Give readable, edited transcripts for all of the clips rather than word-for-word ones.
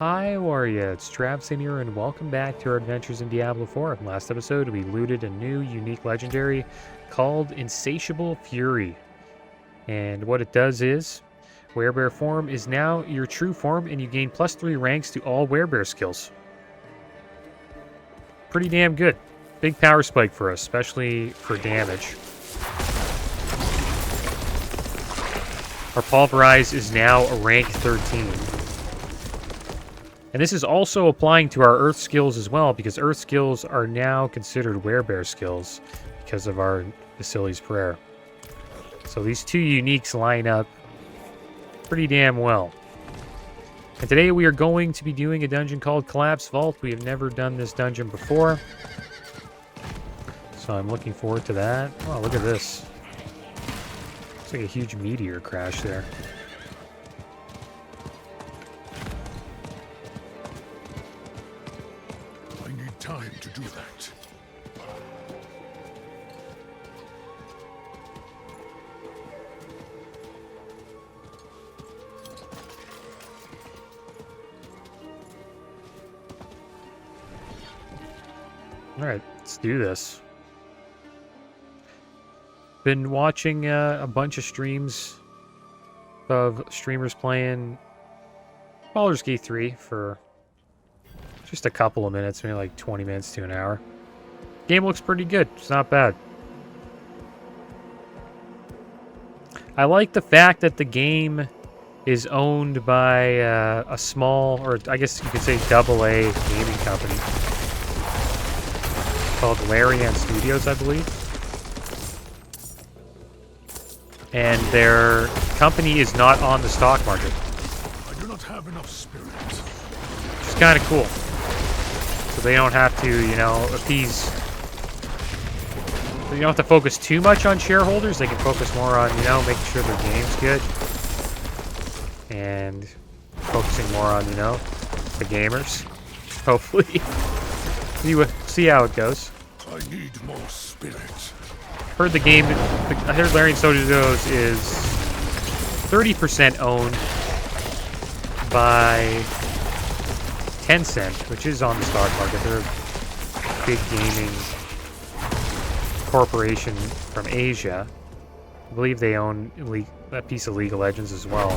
Hi, how are ya? It's Travis in here, and welcome back to our adventures in Diablo 4. Last episode, we looted a new, unique legendary called Insatiable Fury. And what it does is, Werebear form is now your true form, and you gain +3 ranks to all Werebear skills. Pretty damn good. Big power spike for us, especially for damage. Our Pulverize is now a rank 13. And this is also applying to our Earth skills as well, because Earth skills are now considered Werebear skills because of our Vasili's Prayer. So these two uniques line up pretty damn well. And today we are going to be doing a dungeon called Collapse Vault. We have never done this dungeon before, so I'm looking forward to that. Oh, look at this. Looks like a huge meteor crash there. Time to do that. All right, let's do this. Been watching a bunch of streams of streamers playing Baldur's Gate 3 for just a couple of minutes, maybe like 20 minutes to an hour. Game looks pretty good. It's not bad. I like the fact that the game is owned by a small, or I guess you could say AA gaming company called Larian Studios, I believe. And their company is not on the stock market. I do not have enough spirit. Which is kind of cool. So they don't have to, you know, appease. They don't have to focus too much on shareholders. They can focus more on, you know, making sure their game's good. And focusing more on, you know, the gamers. Hopefully. See how it goes. I need more spirit. Heard the game, I heard Larian Studios is 30% owned by Tencent, which is on the stock market. They're a big gaming corporation from Asia. I believe they own a piece of League of Legends as well.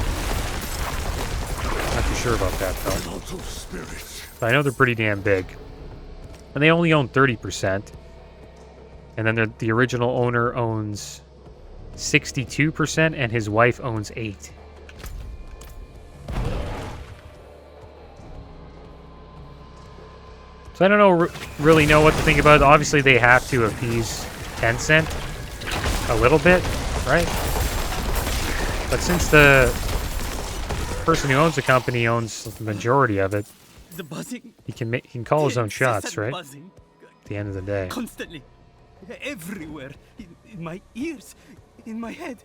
Not too sure about that though. But I know they're pretty damn big. And they only own 30%. And then the original owner owns 62%, and his wife owns 8%. So I don't know, really know what to think about it. Obviously, they have to appease Tencent a little bit, right? But since the person who owns the company owns the majority of it, he can call his own shots, right? At the end of the day. Constantly, everywhere, in my ears, in my head,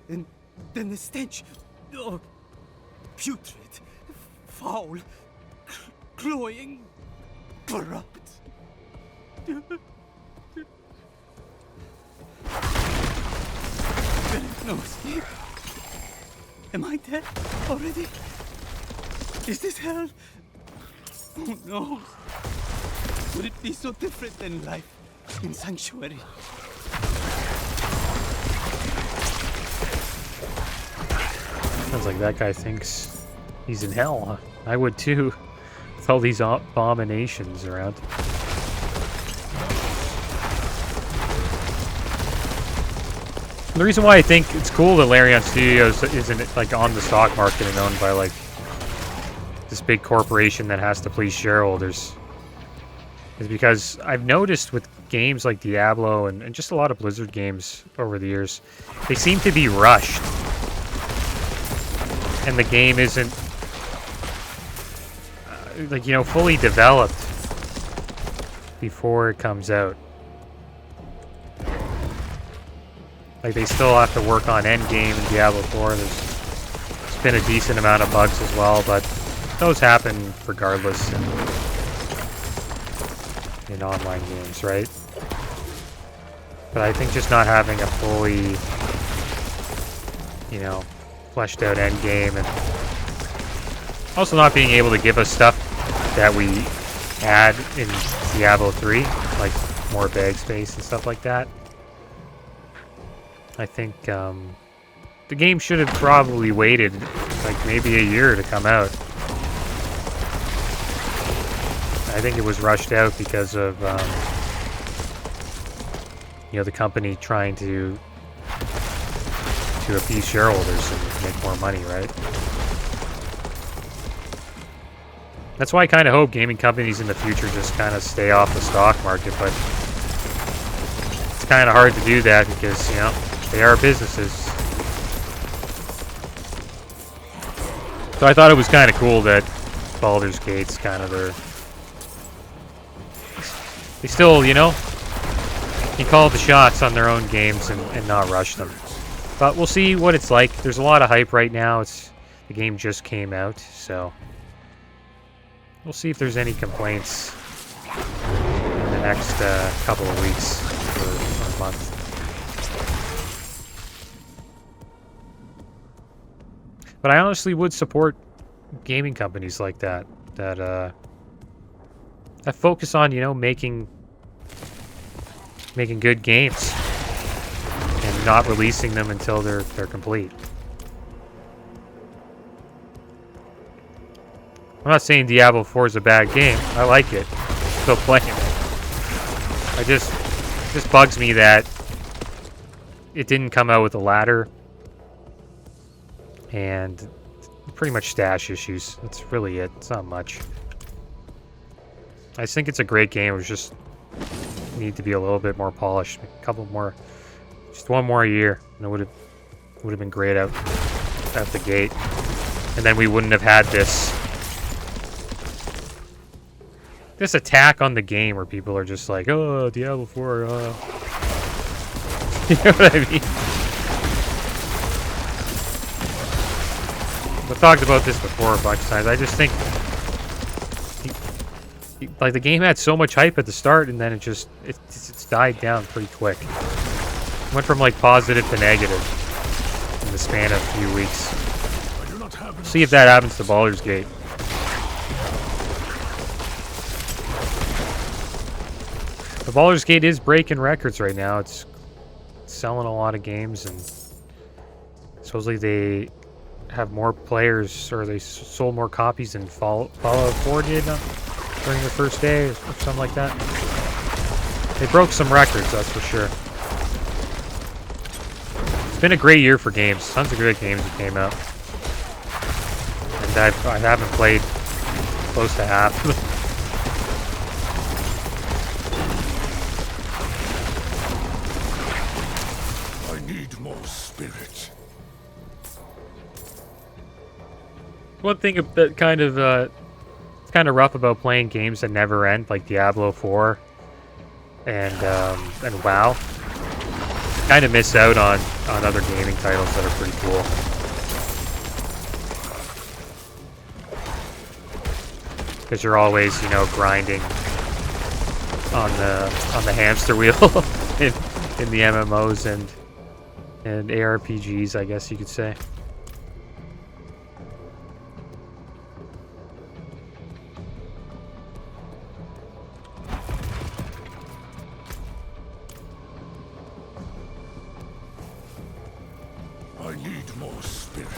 and then the stench, oh, putrid, foul, cloying. Corrupt. Spirit knows. Am I dead already? Is this hell? Oh no. Would it be so different than life in Sanctuary? Sounds like that guy thinks he's in hell. Huh? I would too. With all these abominations around. The reason why I think it's cool that Larian Studios isn't like on the stock market and owned by like this big corporation that has to please shareholders is because I've noticed with games like Diablo and just a lot of Blizzard games over the years, they seem to be rushed. And the game isn't like, you know, fully developed before it comes out. Like, they still have to work on endgame in Diablo 4. There's been a decent amount of bugs as well, but those happen regardless in online games, right? But I think just not having a fully, you know, fleshed out endgame and Also not being able to give us stuff that we had in Diablo 3, like more bag space and stuff like that. I think the game should have probably waited like maybe a year to come out. I think it was rushed out because of you know, the company trying to appease shareholders and make more money, right? That's why I kind of hope gaming companies in the future just kind of stay off the stock market, but it's kind of hard to do that because, you know, they are businesses. So I thought it was kind of cool that Baldur's Gate's kind of they still, you know, can call the shots on their own games and not rush them. But we'll see what it's like. There's a lot of hype right now. The game just came out, so we'll see if there's any complaints in the next couple of weeks or a month. But I honestly would support gaming companies like that that focus on, you know, making good games and not releasing them until they're complete. I'm not saying Diablo 4 is a bad game. I like it. Still playing it. It just bugs me that it didn't come out with a ladder and pretty much stash issues. That's really it. It's not much. I think it's a great game. It was just need to be a little bit more polished. A couple more, just one more year, and it would have been great out at the gate. And then we wouldn't have had this attack on the game where people are just like, oh, Diablo 4, you know what I mean? I've talked about this before a bunch of times. I just think, like, the game had so much hype at the start, and then it's died down pretty quick. It went from, like, positive to negative in the span of a few weeks. See if that happens to Baldur's Gate. The Baldur's Gate is breaking records right now. It's selling a lot of games, and supposedly they have more players, or they sold more copies than Fallout 4 did during their first day, or something like that. They broke some records, that's for sure. It's been a great year for games. Tons of great games that came out. And I haven't played close to half. I need more spirit. One thing that it's kind of rough about playing games that never end, like Diablo 4 and WoW. Kind of miss out on other gaming titles that are pretty cool. Because you're always, you know, grinding on the hamster wheel in the MMOs and ARPGs, I guess you could say. I need more spirit.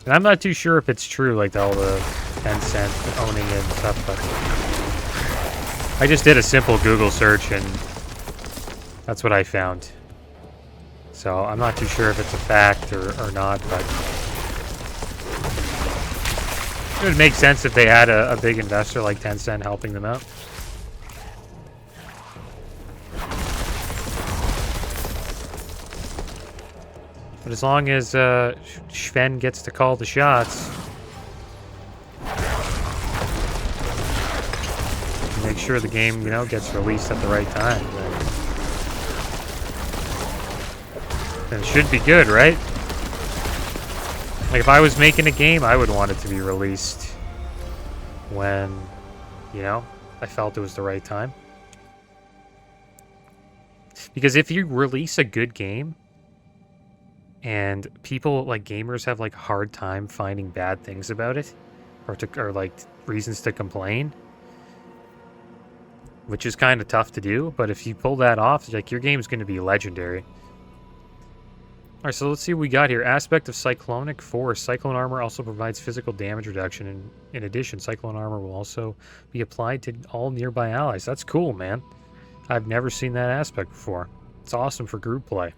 And I'm not too sure if it's true, like all the Tencent owning it and stuff, but I just did a simple Google search and that's what I found. So I'm not too sure if it's a fact or not, but it would make sense if they had a big investor like Tencent helping them out. But as long as Sven gets to call the shots, make sure the game, you know, gets released at the right time, then it should be good, right? Like, if I was making a game, I would want it to be released when, you know, I felt it was the right time. Because if you release a good game and people, like, gamers have, like, a hard time finding bad things about it, or like, reasons to complain, which is kind of tough to do, but if you pull that off, like, your game's going to be legendary. Alright, so let's see what we got here. Aspect of Cyclonic Force. Cyclone Armor also provides physical damage reduction. And in addition, Cyclone Armor will also be applied to all nearby allies. That's cool, man. I've never seen that aspect before. It's awesome for group play.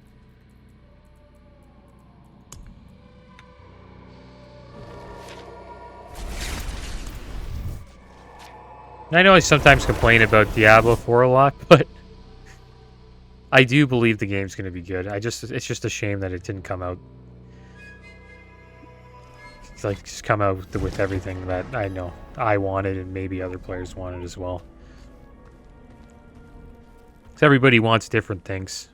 I know I sometimes complain about Diablo 4 a lot, but I do believe the game's going to be good. It's just a shame that it didn't come out. It's like, just come out with everything that I know I wanted and maybe other players wanted as well. So everybody wants different things.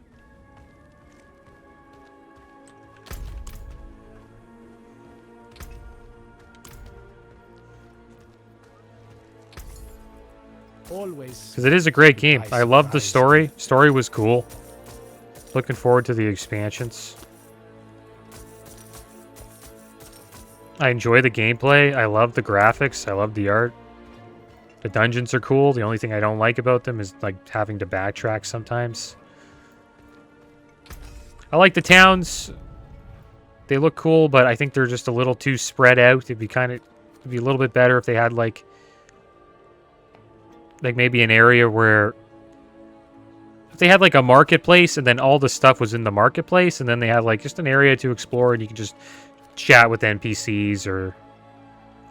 Because it is a great game. I love the story. Story was cool. Looking forward to the expansions. I enjoy the gameplay. I love the graphics. I love the art. The dungeons are cool. The only thing I don't like about them is like having to backtrack sometimes. I like the towns. They look cool, but I think they're just a little too spread out. It'd be a little bit better if they had like maybe an area where if they had like a marketplace and then all the stuff was in the marketplace and then they had like just an area to explore and you could just chat with NPCs or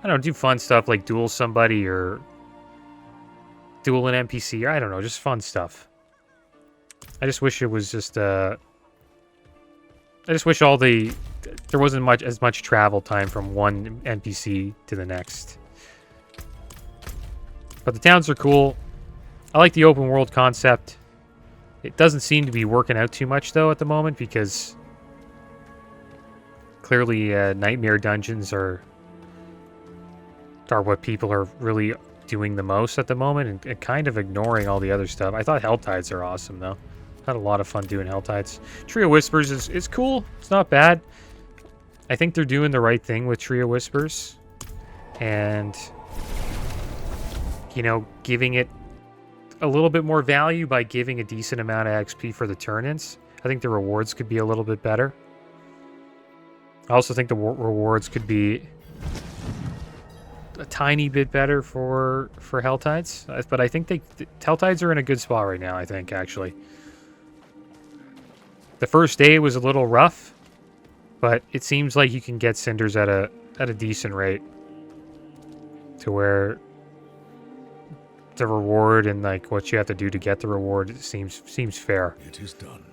I don't know, do fun stuff like duel somebody or duel an NPC or I don't know, just fun stuff. I just wish it was just I just wish there wasn't as much travel time from one NPC to the next. But the towns are cool. I like the open world concept. It doesn't seem to be working out too much, though, at the moment, because clearly nightmare dungeons are what people are really doing the most at the moment, and kind of ignoring all the other stuff. I thought Helltides are awesome, though. Had a lot of fun doing Helltides. Tree of Whispers is cool. It's not bad. I think they're doing the right thing with Tree of Whispers. And you know, giving it a little bit more value by giving a decent amount of XP for the turn-ins. I think the rewards could be a little bit better. I also think the rewards could be a tiny bit better for Helltides. But I think Helltides are in a good spot right now, I think, actually. The first day was a little rough, but it seems like you can get Cinders at a decent rate to where the reward and like what you have to do to get the reward seems fair. It is done.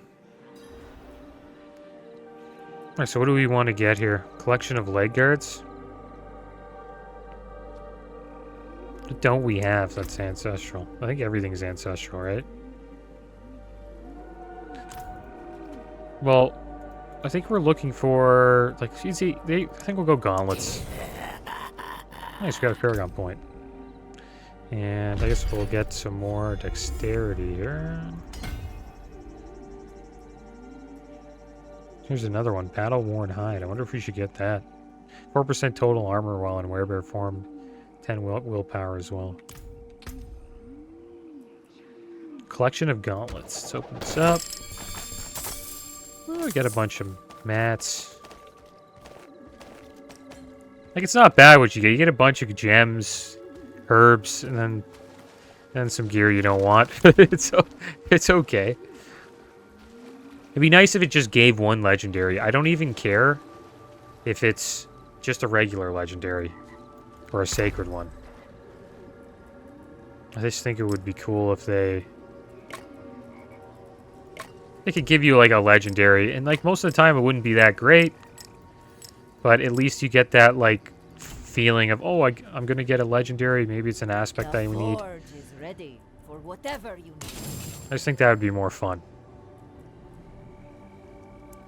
Alright, so what do we want to get here? Collection of leg guards? What don't we have that's ancestral? I think everything's ancestral, right? Well, I think we're looking for like easy. I think we'll go gauntlets. Nice, we got a Paragon point. And I guess we'll get some more dexterity here. Here's another one. Battle Worn Hide. I wonder if we should get that. 4% total armor while in werebear form. 10 willpower as well. Collection of gauntlets. Let's open this up. Oh, we got a bunch of mats. Like, it's not bad what you get. You get a bunch of gems, herbs, and then some gear you don't want. it's okay. It'd be nice if it just gave one legendary. I don't even care if it's just a regular legendary or a sacred one. I just think it would be cool if they could give you like a legendary, and like most of the time it wouldn't be that great, but at least you get that like feeling of, oh, I'm gonna get a legendary. Maybe it's an aspect that we need. Is ready for whatever you need. I just think that would be more fun.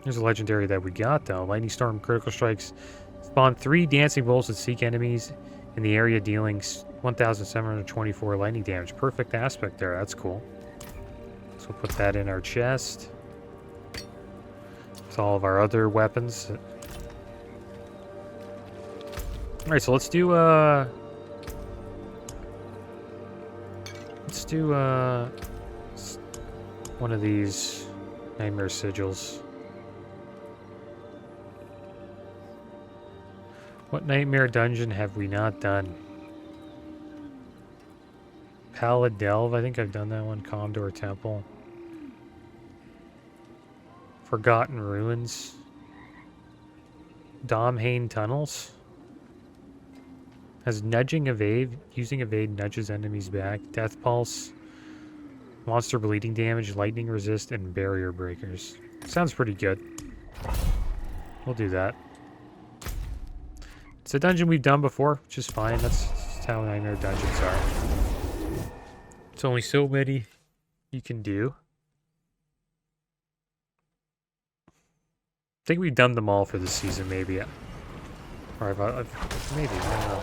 Here's a legendary that we got though. Lightning Storm, critical strikes, Spawn 3 dancing bolts that seek enemies in the area, dealing 1,724 lightning damage. Perfect aspect there. That's cool. So we'll put that in our chest. With all of our other weapons. Alright, so let's do one of these Nightmare Sigils. What Nightmare Dungeon have we not done? Pallid Delve, I think I've done that one. Condor Temple. Forgotten Ruins. Domhain Tunnels. Has Nudging Evade. Using Evade nudges enemies back. Death Pulse. Monster Bleeding Damage. Lightning Resist. And Barrier Breakers. Sounds pretty good. We'll do that. It's a dungeon we've done before, which is fine. That's how Nightmare Dungeons are. It's only so many you can do. I think we've done them all for this season, maybe. Or maybe, I don't know.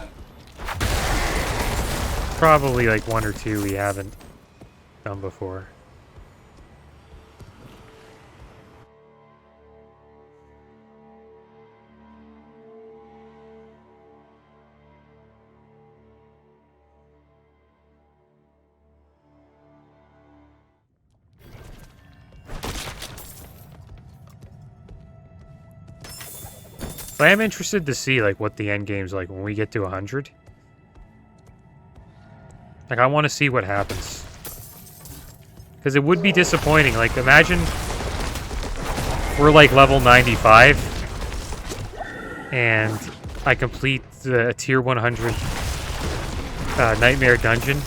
Probably like one or two we haven't done before. But I am interested to see like what the end game's like when we get to 100. Like I want to see what happens. Because it would be disappointing. Like imagine we're like level 95 and I complete the tier 100 Nightmare Dungeon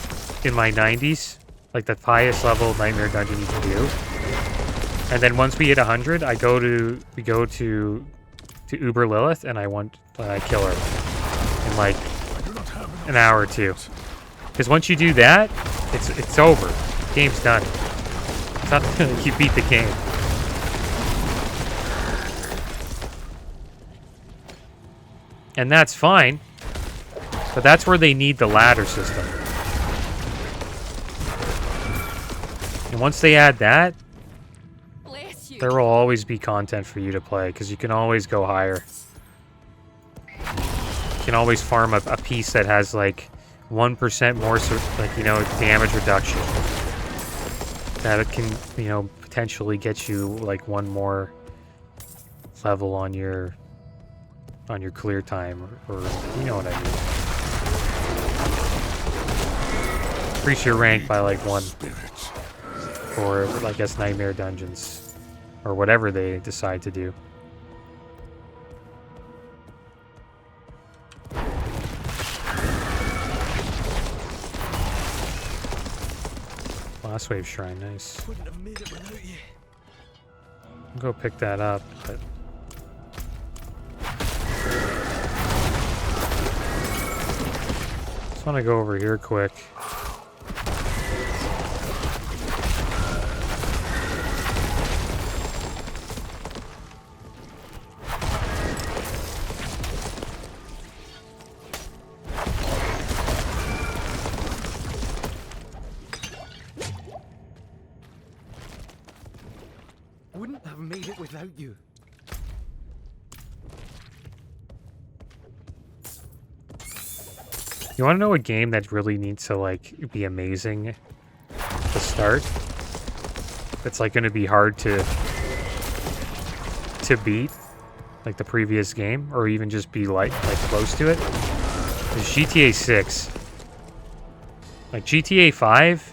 in my 90s. Like the highest level Nightmare Dungeon you can do. And then once we hit 100, we go to Uber Lilith, and I want to kill her in like an hour or two. Because once you do that, it's over. Game's done. It's not you beat the game. And that's fine. But that's where they need the ladder system. And once they add that, there will always be content for you to play, because you can always go higher. You can always farm a piece that has like 1% more, like, you know, damage reduction. That it can, you know, potentially get you like one more level on your clear time, or you know what I mean. Increase your rank by like 1. Or I guess Nightmare Dungeons. Or whatever they decide to do. Last Wave Shrine, nice. I'll go pick that up, but... Just want to go over here quick. Without you. You want to know a game that really needs to like be amazing to start? It's like going to be hard to beat, like the previous game, or even just be like close to it. Is GTA 6. Like GTA 5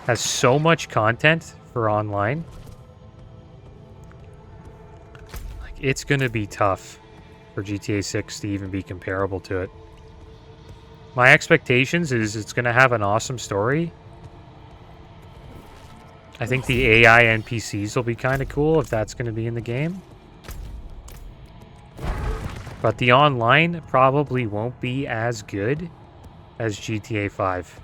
has so much content for online. It's going to be tough for GTA 6 to even be comparable to it. My expectations is it's going to have an awesome story. I think the AI NPCs will be kind of cool if that's going to be in the game. But the online probably won't be as good as GTA 5.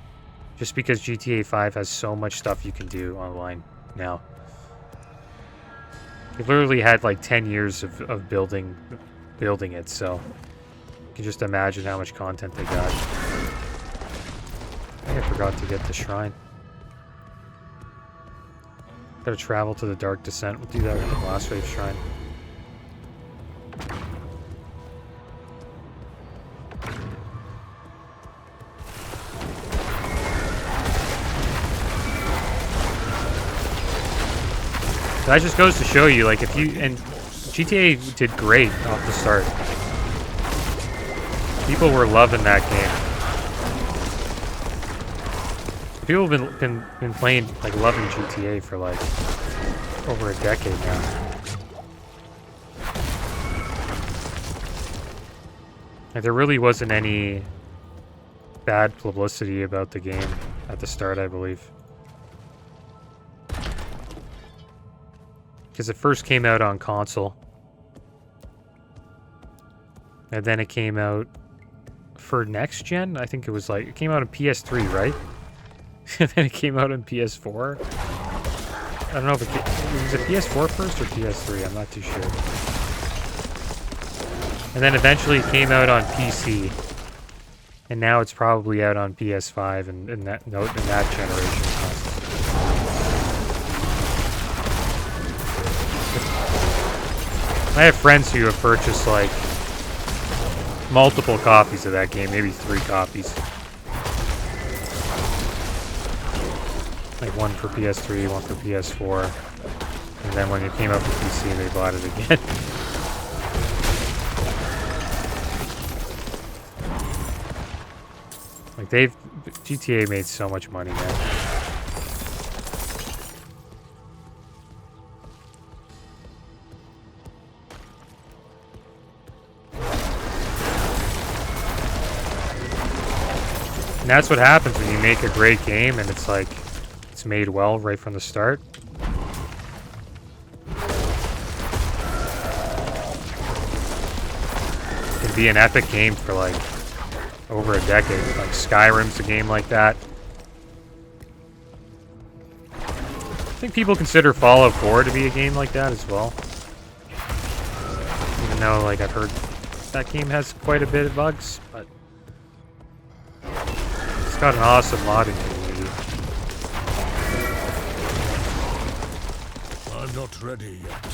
Just because GTA 5 has so much stuff you can do online now. They've literally had like 10 years of building building it, so you can just imagine how much content they got. I think I forgot to get the shrine. Gotta travel to the Dark Descent. We'll do that with the Blast Wave Shrine. That just goes to show you, like, if you... And GTA did great off the start. People were loving that game. People have been playing, like, loving GTA for, like, over a decade now. Like, there really wasn't any bad publicity about the game at the start, I believe. Because it first came out on console. And then it came out for next gen. I think it was like, it came out on PS3, right? And then it came out on PS4. I don't know if it was it PS4 first or PS3. I'm not too sure. And then eventually it came out on PC. And now it's probably out on PS5 and in that generation. I have friends who have purchased, like, multiple copies of that game, maybe 3 copies. Like, one for PS3, one for PS4. And then when it came out for PC, they bought it again. Like, GTA made so much money, man. And that's what happens when you make a great game and it's like, it's made well right from the start. It can be an epic game for like over a decade. Like Skyrim's a game like that. I think people consider Fallout 4 to be a game like that as well. Even though, like, I've heard that game has quite a bit of bugs, but it's got an awesome modding community. I'm not ready yet.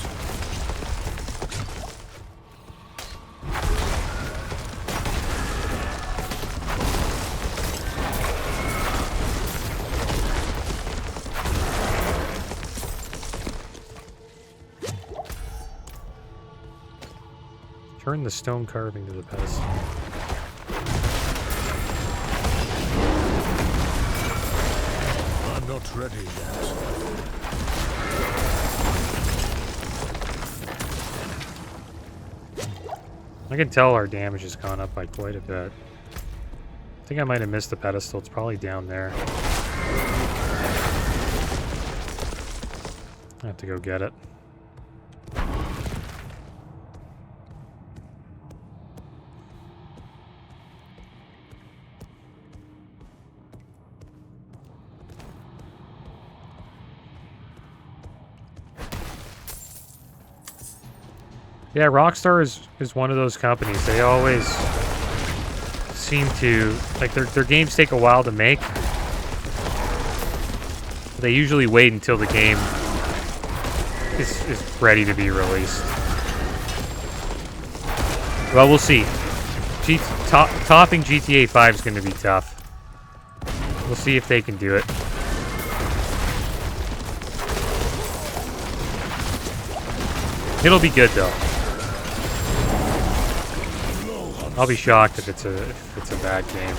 Turn the stone carving to the pedestal. I'm not ready yet. I can tell our damage has gone up by quite a bit. I think I might have missed the pedestal. It's probably down there. I have to go get it. Yeah, Rockstar is one of those companies. They always seem to, like, their games take a while to make. They usually wait until the game is ready to be released. Well, we'll see. Topping GTA 5 is going to be tough. We'll see if they can do it. It'll be good, though. I'll be shocked if it's a bad game.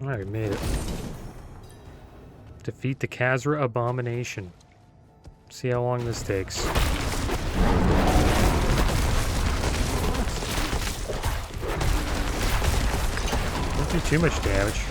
Alright, made it. Defeat the Khazra Abomination. See how long this takes. Don't do too much damage.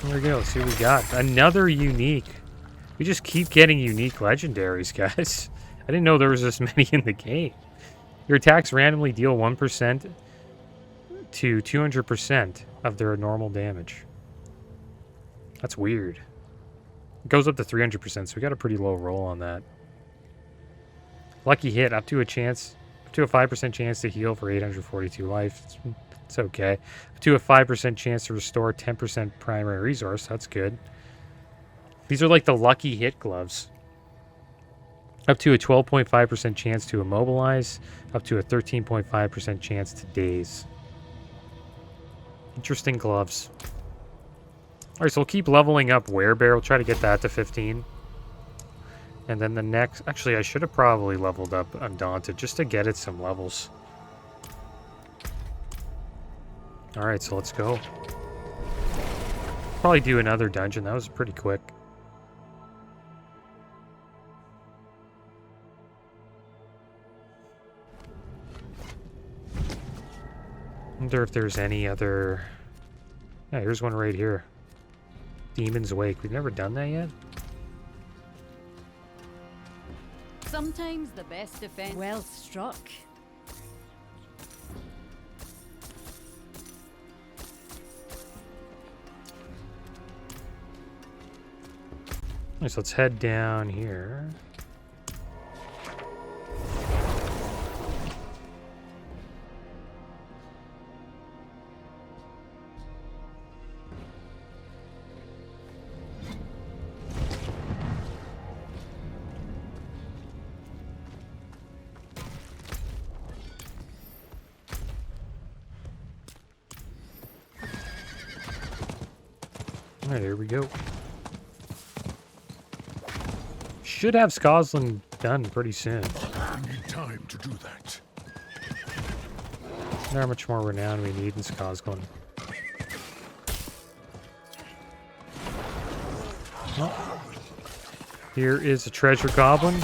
There we go. Let's see what we got. Another unique. We just keep getting unique legendaries, guys. I didn't know there was this many in the game. Your attacks randomly deal 1% to 200% of their normal damage. That's weird. It goes up to 300%, so we got a pretty low roll on that. Lucky hit, up to a 5% chance to heal for 842 life. It's okay. Up to a 5% chance to restore 10% primary resource. That's good. These are like the lucky hit gloves. Up to a 12.5% chance to immobilize. Up to a 13.5% chance to daze. Interesting gloves. Alright, so we'll keep leveling up Werebear. We'll try to get that to 15. And then the next... Actually, I should have probably leveled up Undaunted just to get it some levels. Alright, so let's go. Probably do another dungeon. That was pretty quick. Wonder if there's any other... Yeah, here's one right here. Demon's Wake. We've never done that yet? Sometimes the best defense. Well struck. Alright, so let's head down here. Alright, here we go. Should have Skoslin done pretty soon. I need time to do that. Not much more renown we need in Skoslin. Well, here is a treasure goblin.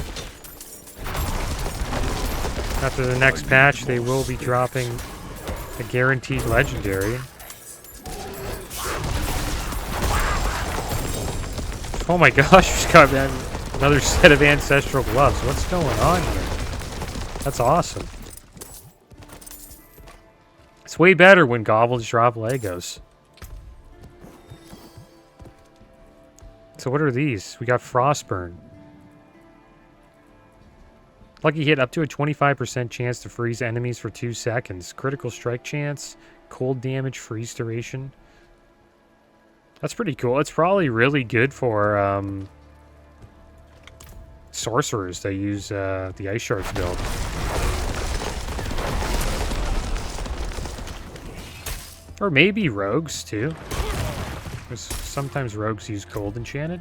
After the next patch, they will be dropping a guaranteed legendary. Oh my gosh, we just got another set of ancestral gloves. What's going on here? That's awesome. It's way better when goblins drop Legos. So what are these? We got Frostburn. Lucky hit, up to a 25% chance to freeze enemies for 2 seconds. Critical strike chance, cold damage, freeze duration. That's pretty cool. It's probably really good for sorcerers that use the Ice Shards build. Or maybe rogues too. Because sometimes rogues use cold enchanted.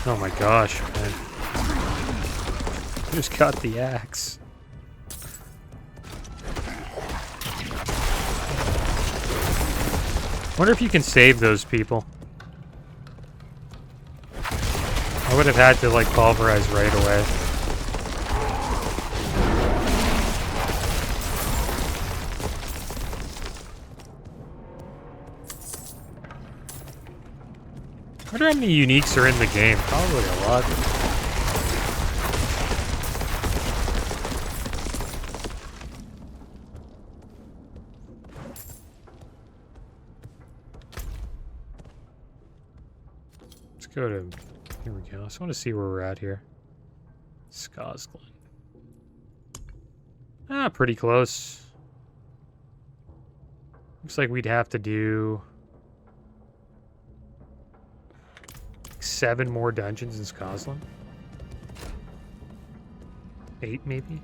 Oh my gosh, man. Just got the axe. Wonder if you can save those people. I would have had to like pulverize right away. I wonder how many uniques are in the game. Probably a lot. Let's go to... Here we go. I just want to see where we're at here. Skosglen. Ah, pretty close. Looks like we'd have to do 7 more dungeons in Skosglen. 8, maybe?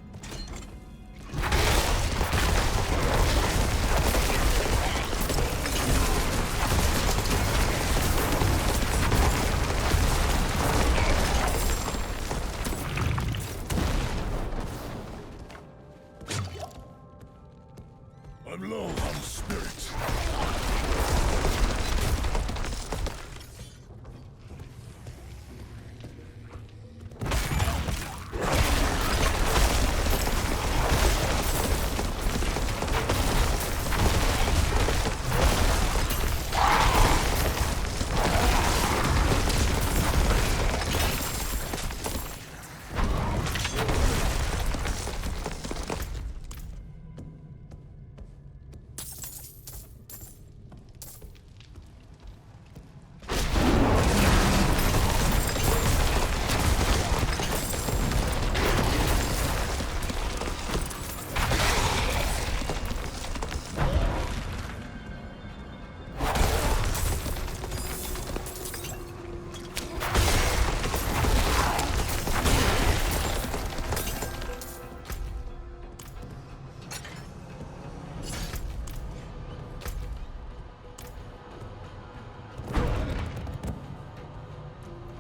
I'm low on spirit.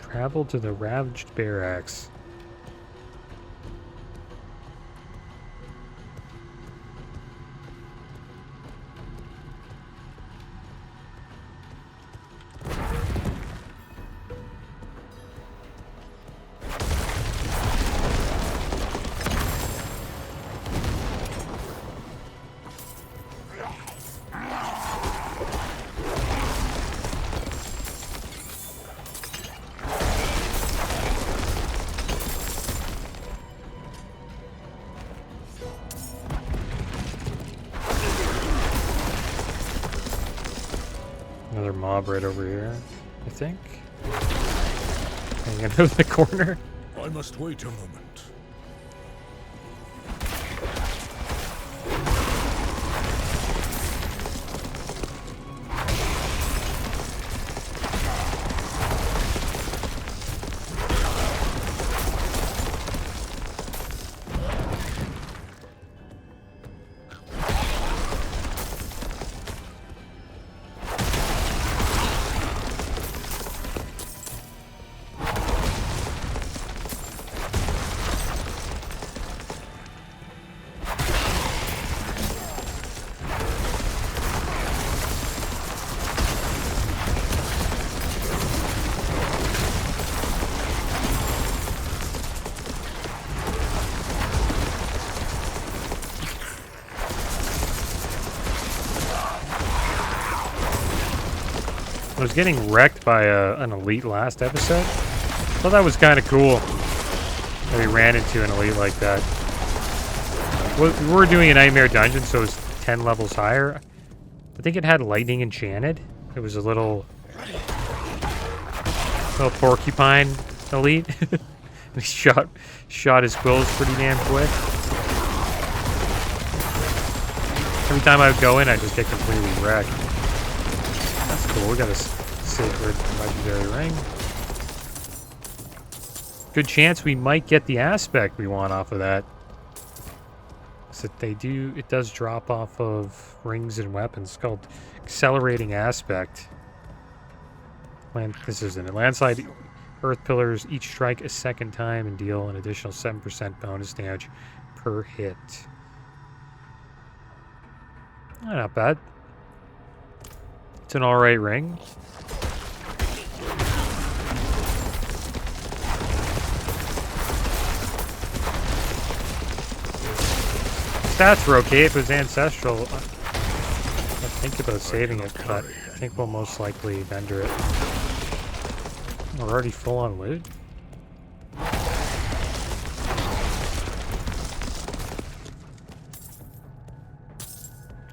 Travel to the Ravaged Barracks. Another mob right over here, I think. Hanging out of the corner. I must wait a moment. I was getting wrecked by an elite last episode. Thought that was kind of cool that we ran into an elite like that. We were doing a nightmare dungeon, so it was 10 levels higher. I think it had lightning enchanted. It was a little porcupine elite. He shot his quills pretty damn quick. Every time I would go in, I just get completely wrecked. That's cool. We got a sacred legendary ring. Good chance we might get the aspect we want off of that. So it does drop off of rings and weapons. It's called accelerating aspect. This isn't it. Landslide earth pillars each strike a second time and deal an additional 7% bonus damage per hit. Not bad. It's an alright ring. Stats were okay. If it was ancestral, I'd think about saving it, but I think we'll most likely vendor it. We're already full on loot.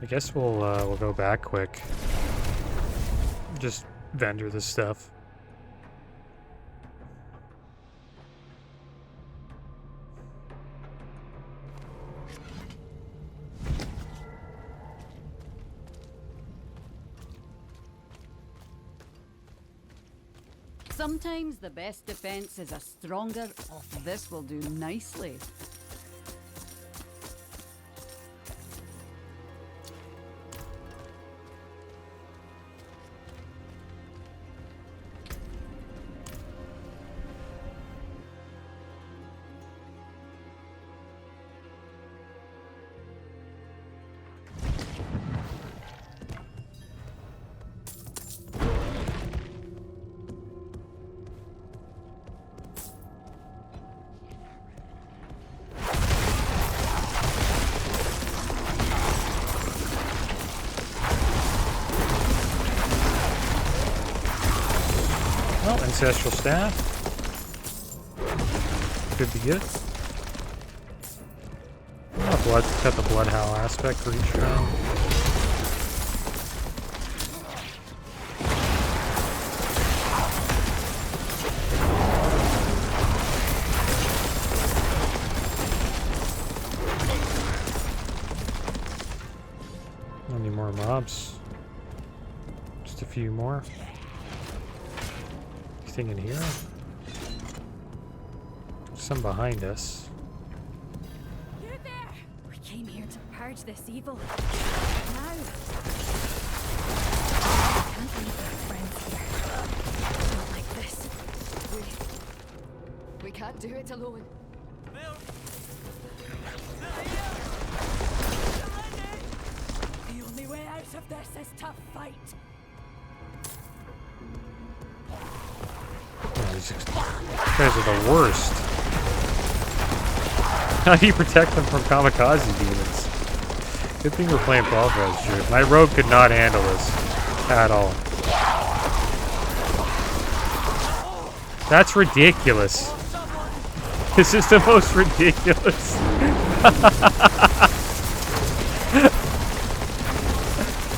I guess we'll go back quick. Just vendor this stuff. Sometimes the best defense is a stronger. Oh, this will do nicely. Well, ancestral staff. Could be good. Got the blood howl aspect for each round. Any more mobs? Just a few more. Anything in here? Some behind us. You're there! We came here to purge this evil. Now! I can't leave our friends here. Not like this. We can't do it alone. The only way out of this is to fight. Oh, these guys are the worst. How do you protect them from kamikaze demons? Good thing we're playing Balthazar Druid. My rogue could not handle this at all. That's ridiculous. This is the most ridiculous.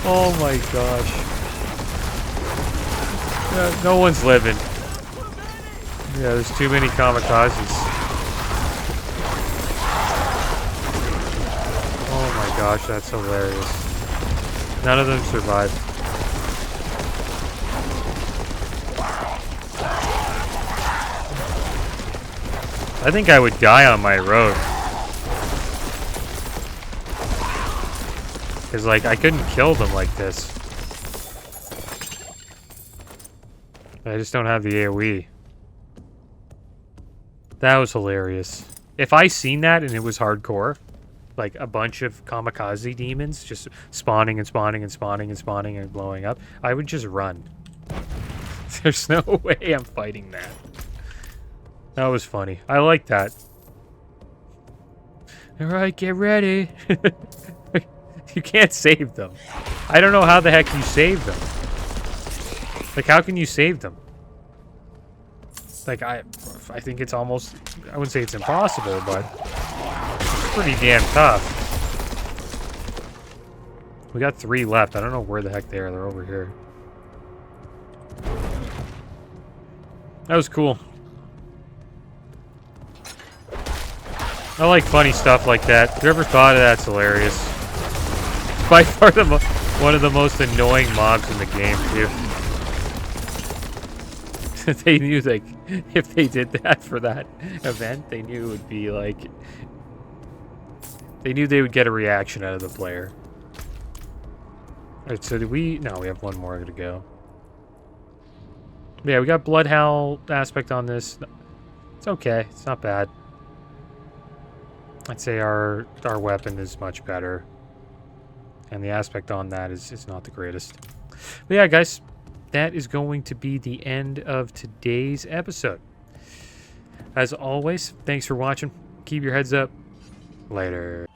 Oh my gosh. Yeah, no one's living. Yeah, there's too many kamikazes. Oh my gosh, that's hilarious. None of them survived. I think I would die on my road. Because, like, I couldn't kill them like this. I just don't have the AoE. That was hilarious. If I seen that and it was hardcore, like a bunch of kamikaze demons just spawning and spawning and spawning and spawning and blowing up, I would just run. There's no way I'm fighting that. That was funny. I like that. Alright, get ready. You can't save them. I don't know how the heck you save them. Like, how can you save them? Like, I think it's almost, I wouldn't say it's impossible, but it's pretty damn tough. We got 3 left. I don't know where the heck they are. They're over here. That was cool. I like funny stuff like that. Whoever thought of that's hilarious. By far one of the most annoying mobs in the game, too. They knew, like, if they did that for that event, they knew it would be, like... They knew they would get a reaction out of the player. Alright, so did we... No, we have one more to go. Yeah, we got Blood Howl aspect on this. It's okay. It's not bad. I'd say our weapon is much better. And the aspect on that is not the greatest. But yeah, guys, that is going to be the end of today's episode. As always, thanks for watching. Keep your heads up. Later.